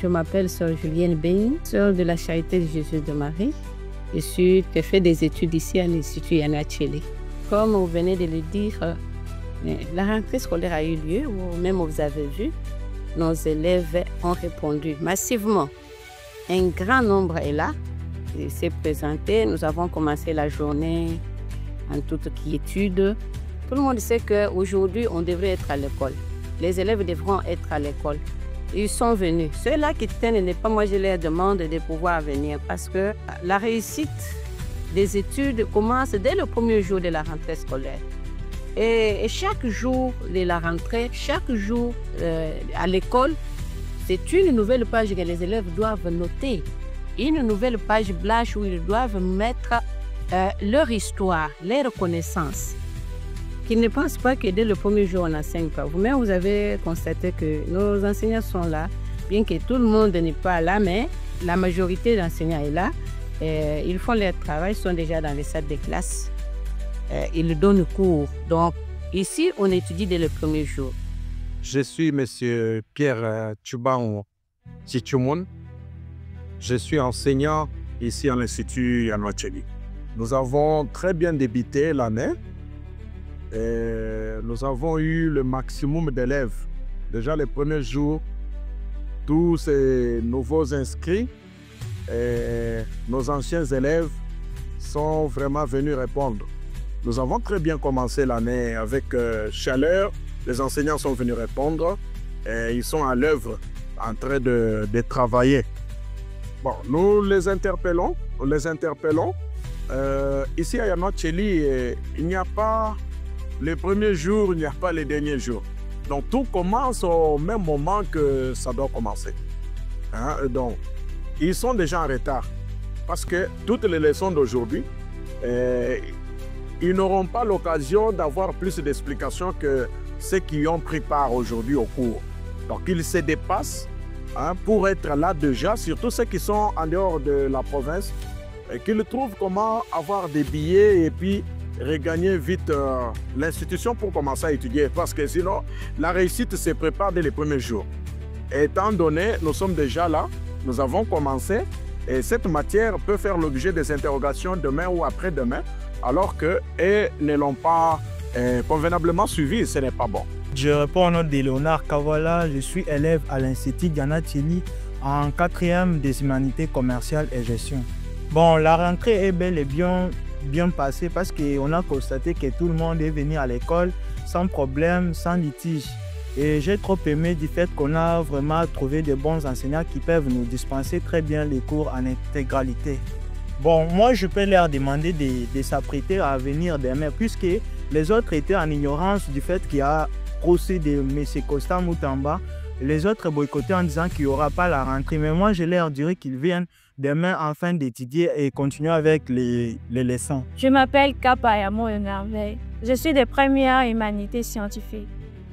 je m'appelle Sœur Julienne Béni, sœur de la Charité de Jésus de Marie. J'ai fait des études ici à l'Institut Yana Tchéli. Comme vous venez de le dire, la rentrée scolaire a eu lieu, ou même vous avez vu, nos élèves ont répondu massivement. Un grand nombre est là, il s'est présenté. Nous avons commencé la journée en toute quiétude. Tout le monde sait qu'aujourd'hui, on devrait être à l'école. Les élèves devront être à l'école. Ils sont venus. Ceux-là qui tiennent les pas, moi je leur demande de pouvoir venir parce que la réussite des études commence dès le premier jour de la rentrée scolaire. Et chaque jour de la rentrée, chaque jour à l'école, c'est une nouvelle page que les élèves doivent noter. Une nouvelle page blanche où ils doivent mettre leur histoire, leur connaissance. Qu'ils ne pensent pas que dès le premier jour, on n'enseigne pas. Vous-même, vous avez constaté que nos enseignants sont là, bien que tout le monde n'est pas là, mais la majorité d'enseignants est là. Ils font leur travail, sont déjà dans les salles de classe. Ils donnent cours. Donc, ici, on étudie dès le premier jour. Je suis M. Pierre Tchouban Tchitchoumoun. Je suis enseignant ici à l'Institut Yana Tchéli. Nous avons très bien débuté l'année. Nous avons eu le maximum d'élèves. Déjà les premiers jours, tous ces nouveaux inscrits et nos anciens élèves sont vraiment venus répondre. Nous avons très bien commencé l'année avec chaleur. Les enseignants sont venus répondre et ils sont à l'œuvre en train de travailler. Bon, nous les interpellons. Ici à Yana Tchéli, il n'y a pas les premiers jours, il n'y a pas les derniers jours. Donc tout commence au même moment que ça doit commencer. Donc, ils sont déjà en retard parce que toutes les leçons d'aujourd'hui, ils n'auront pas l'occasion d'avoir plus d'explications que ceux qui ont pris part aujourd'hui au cours. Donc ils se dépassent pour être là déjà, surtout ceux qui sont en dehors de la province, et qu'ils trouvent comment avoir des billets et puis regagner vite l'institution pour commencer à étudier. Parce que sinon, la réussite se prépare dès les premiers jours. Et étant donné, nous sommes déjà là, nous avons commencé, et cette matière peut faire l'objet des interrogations demain ou après-demain, alors qu'elles ne l'ont pas convenablement suivi, ce n'est pas bon. Je réponds au nom de Léonard Kavala, je suis élève à l'Institut Yana Tchéli en 4e des humanités commerciales et gestion. Bon, la rentrée est bel et bien passée parce qu'on a constaté que tout le monde est venu à l'école sans problème, sans litige. Et j'ai trop aimé du fait qu'on a vraiment trouvé de bons enseignants qui peuvent nous dispenser très bien les cours en intégralité. Bon, moi je peux leur demander de s'apprêter à venir demain puisque les autres étaient en ignorance du fait qu'il y a procès de M. Costa Moutamba. Les autres boycottaient en disant qu'il n'y aura pas la rentrée. Mais moi je leur dirais qu'ils viennent demain afin d'étudier et continuer avec les leçons. Je m'appelle Kapayamo Merveille. Je suis de première humanité scientifique.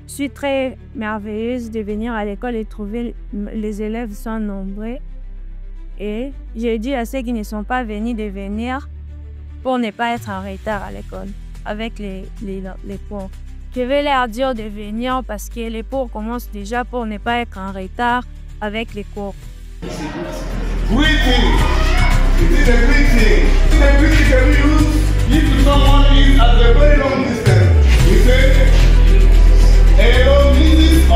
Je suis très merveilleuse de venir à l'école et trouver les élèves sont nombreux. Et j'ai dit à ceux qui ne sont pas venus de venir pour ne pas être en retard à l'école avec les cours. Je vais leur dire de venir parce que les cours commencent déjà pour ne pas être en retard avec les cours. Greeting. It is a greeting. It is a greeting can be used if someone is at a very long distance. We say, hello, Mrs.